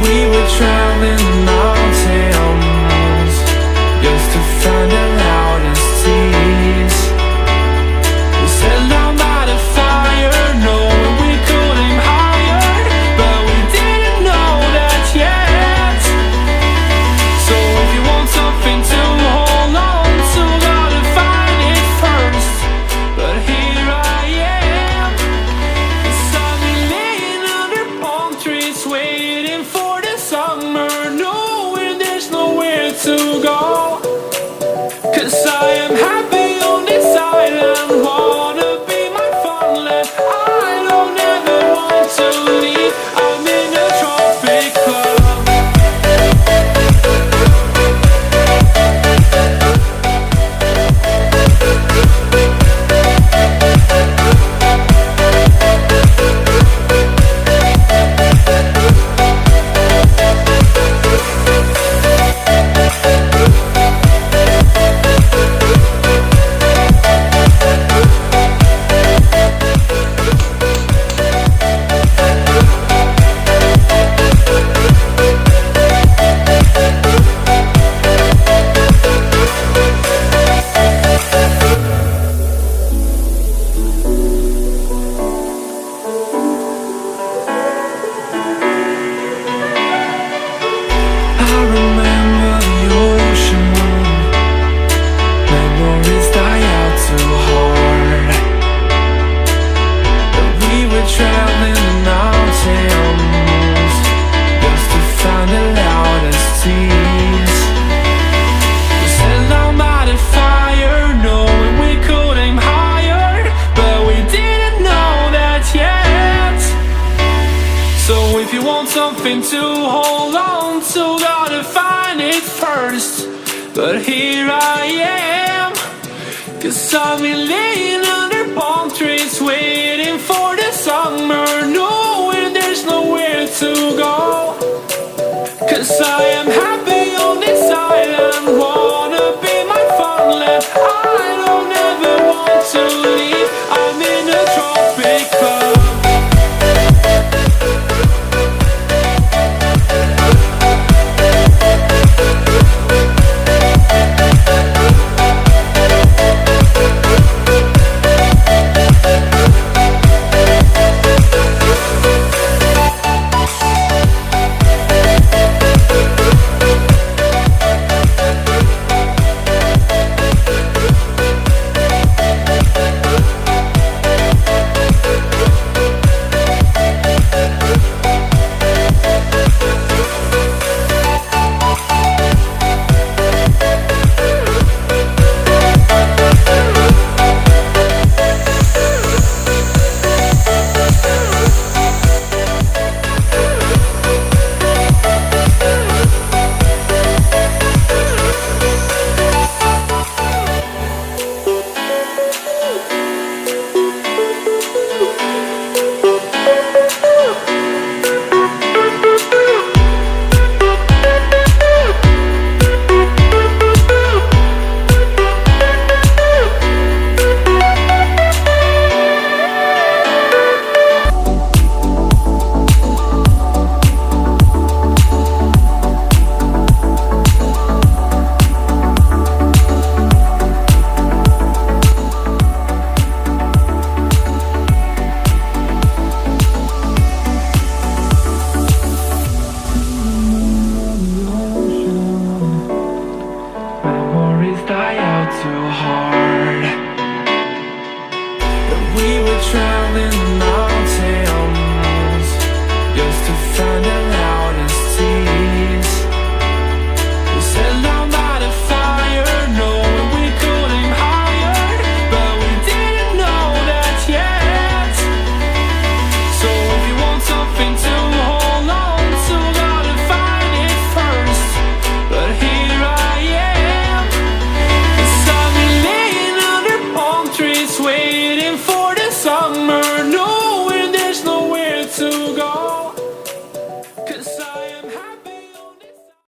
We were traveling the mountains just to find the loudest tears. We sat down by the fire, knowing we could aim higher, but we didn't know that yet. So if you want something to hold on to, gotta find it first. But here I am, 'cause I've been laying under palm trees, waiting for the summer, knowing there's nowhere to go. 'Cause I am happy on this island, wanna be my farmland. I don't ever want to leave, I'm in a tropic club. I remember the ocean, memories die out too hard. But we were traveling the mountains just to find the loudest tears. We sat down by the fire, knowing we could aim higher, but we didn't know that yet. So if you want something to hold on to, gotta find it first. But here I am, 'cause I've been laying under palm trees, waiting for the summer, knowing there's nowhere to go. 'Cause I am happy on this island, wanna be my farmland. I don't ever want to leave, I'm in a tropic club. Memories die out too hard. But we were traveling the mountains just to find the loudest tears. We sat down by the fire, knowing we could aim higher, but we didn't know that yet. So if you want something to hold on to, gotta find it first. But here I am, 'cause I've been laying under palm trees, waiting for